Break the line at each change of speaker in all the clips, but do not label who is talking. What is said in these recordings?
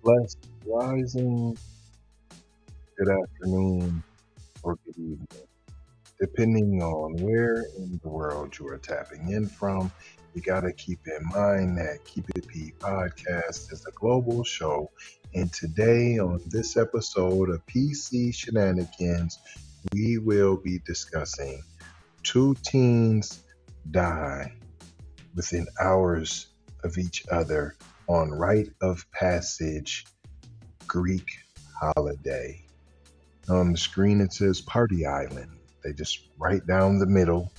Blessed rising, good afternoon, or good evening, depending on where in the world you are tapping in from. You got to keep in mind that Keep It P podcast is a global show. And today, on this episode of PC Shenanigans, we will be discussing two teens die within hours of each other on rite of passage Greek holiday. On the screen it says Party Island. They just write down the middle,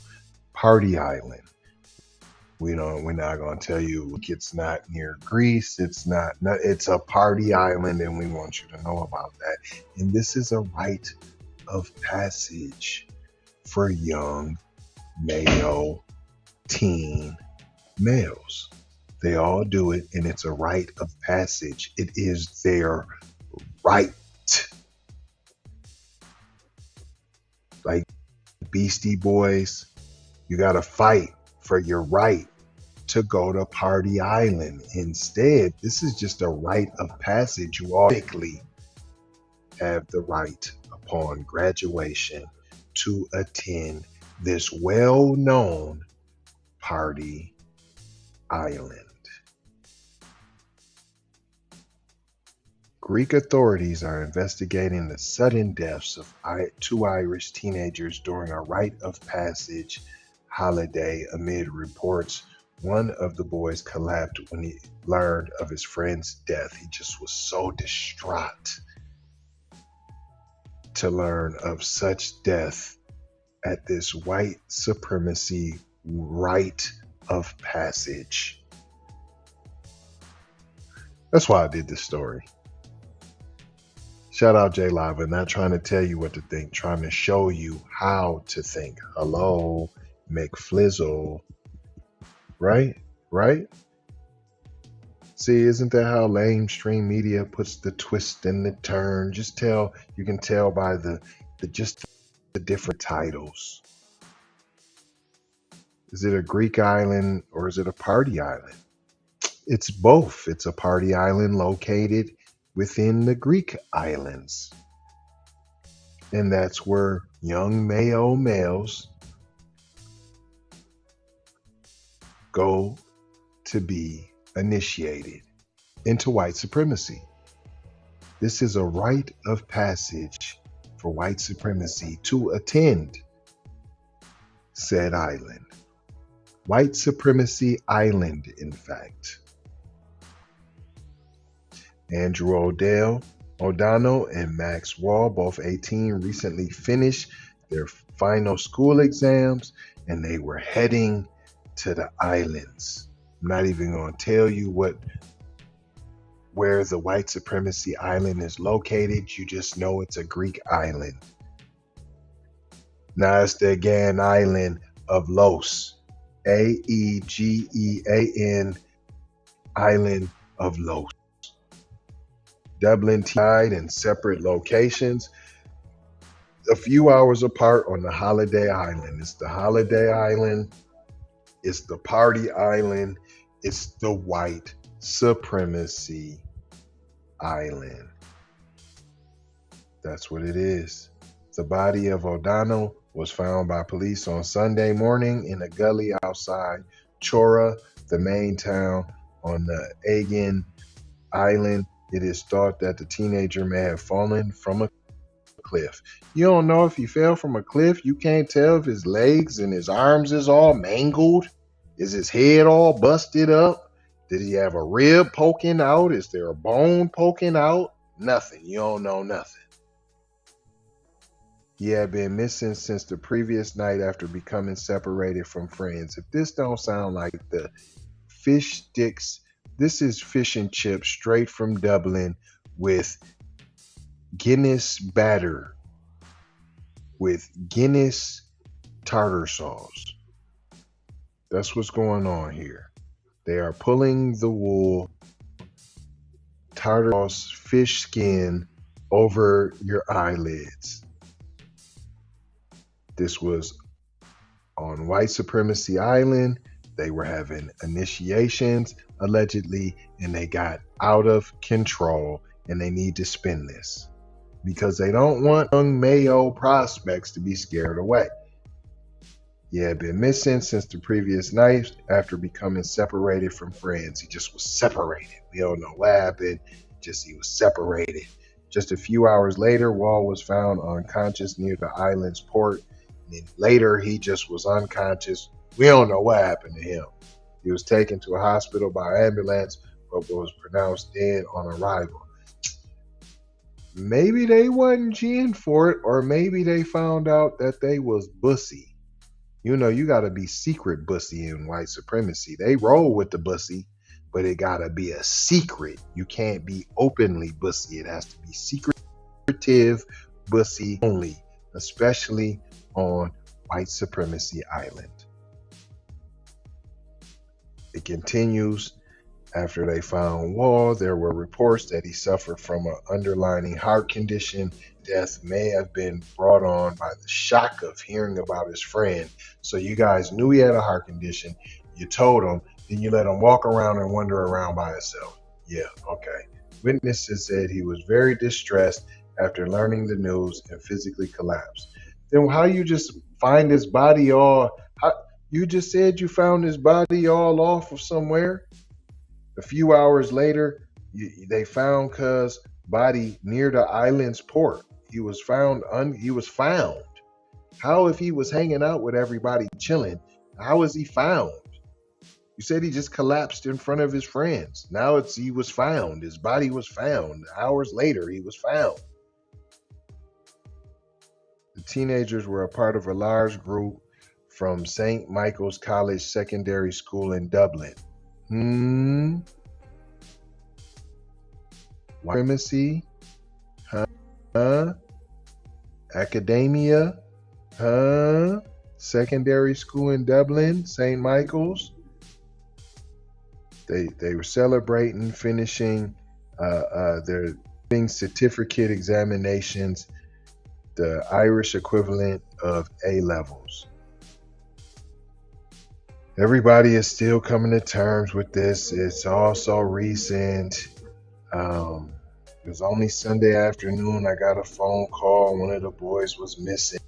Party Island. We're not gonna tell you it's not near Greece. It's not. It's a party island, and we want you to know about that. And this is a rite of passage for young male teen males. They all do it, and it's a rite of passage. It is their right. Like Beastie Boys, you got to fight for your right to go to Party Island. Instead, this is just a rite of passage. You automatically have the right upon graduation to attend this well-known Party Island. Greek authorities are investigating the sudden deaths of two Irish teenagers during a rite of passage holiday amid reports one of the boys collapsed when he learned of his friend's death. He just was so distraught to learn of such death at this white supremacy rite of passage. That's why I did this story. Shout out J Lava, not trying to tell you what to think, trying to show you how to think. Hello, McFlizzle. Right? See, isn't that how lamestream media puts the twist and the turn? You can tell by the different titles. Is it a Greek island or is it a party island? It's both. It's a party island located within the Greek islands. And that's where young males go to be initiated into white supremacy. This is a rite of passage for white supremacy to attend said island. White Supremacy Island, in fact. Andrew O'Donnell and Max Wall, both 18, recently finished their final school exams, and they were heading to the islands. I'm not even going to tell you where the white supremacy island is located. You just know it's a Greek island. Now it's the Aegean island of Los. Aegean island of Los. Dublin tied in separate locations, a few hours apart on the holiday island. It's the holiday island. It's the party island. It's the white supremacy island. That's what it is. The body of O'Donnell was found by police on Sunday morning in a gully outside Chora, the main town on the Aegean island. It is thought that the teenager may have fallen from a cliff. You don't know if he fell from a cliff. You can't tell if his legs and his arms is all mangled. Is his head all busted up? Did he have a rib poking out? Is there a bone poking out? Nothing. You don't know nothing. He had been missing since the previous night after becoming separated from friends. If this don't sound like the fish sticks, this is fish and chips straight from Dublin with Guinness batter, with Guinness tartar sauce. That's what's going on here. They are pulling the wool, tartar sauce, fish skin over your eyelids. This was on White Supremacy Island. They were having initiations. allegedly, and they got out of control, and they need to spin this because they don't want young Mayo prospects to be scared away. He had been missing since the previous night after becoming separated from friends. He just was separated. We don't know what happened. Just he was separated. Just a few hours later, Wall was found unconscious near the island's port. And then later, he just was unconscious. We don't know what happened to him. He was taken to a hospital by ambulance, but was pronounced dead on arrival. Maybe they wasn't cheering for it, or maybe they found out that they was bussy. You know, you got to be secret bussy in white supremacy. They roll with the bussy, but it got to be a secret. You can't be openly bussy. It has to be secretive bussy only, especially on white supremacy island. It continues. After they found Wall, there were reports that he suffered from an underlying heart condition. Death may have been brought on by the shock of hearing about his friend. So you guys knew he had a heart condition. You told him, then you let him walk around and wander around by himself. Yeah, okay. Witnesses said he was very distressed after learning the news and physically collapsed. Then how you just find his body you just said you found his body all off of somewhere? A few hours later, they found Cuz' body near the island's port. He was found. How, if he was hanging out with everybody chilling, how is he found? You said he just collapsed in front of his friends. Now he was found. His body was found. Hours later, he was found. The teenagers were a part of a large group from St. Michael's College Secondary School in Dublin. White supremacy? Academia? Secondary school in Dublin, St. Michael's. They were celebrating finishing their certificate examinations, the Irish equivalent of A levels. Everybody is still coming to terms with this. It's also recent. It was only Sunday afternoon. I got a phone call. One of the boys was missing.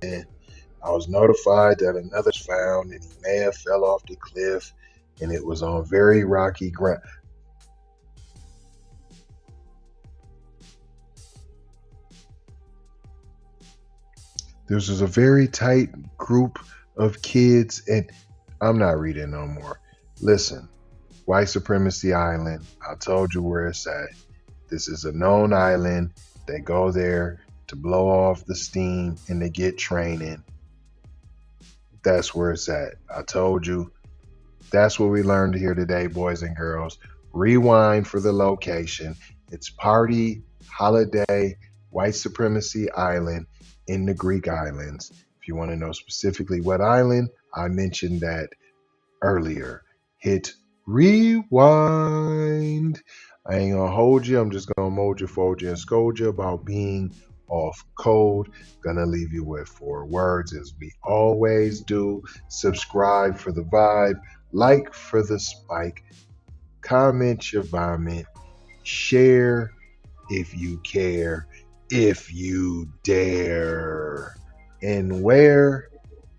I was notified that another was found and he may have fell off the cliff, and it was on very rocky ground. This was a very tight group of kids, and I'm not reading no more. Listen, white supremacy island, I told you where it's at. This is a known island. They go there to blow off the steam and to get training. That's where it's at. I told you. That's what we learned here today, boys and girls. Rewind for the location. It's party, holiday, white supremacy island in the Greek islands. If you want to know specifically what island, I mentioned that earlier. Hit rewind. I ain't gonna hold you. I'm just gonna mold you, fold you, and scold you about being off code. Gonna leave you with 4 words as we always do. Subscribe for the vibe, like for the spike, comment your vomit, share if you care, if you dare. And where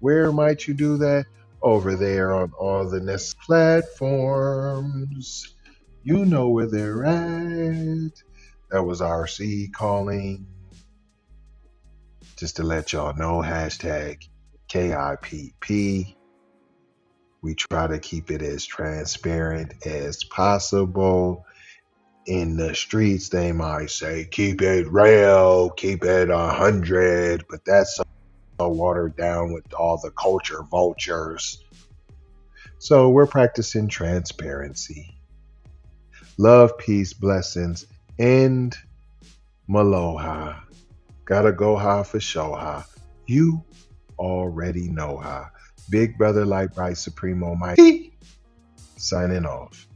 might you do that? Over there on all the next platforms. You know where they're at. That was RC calling. Just to let y'all know, hashtag KIPP. We try to keep it as transparent as possible. In the streets, they might say, keep it real, keep it 100, but that's so watered down with all the culture vultures. So we're practicing transparency. Love, peace, blessings, and maloha. Gotta go ha for show ha. You already know ha. Big brother like Right Supremo Mike. Signing off.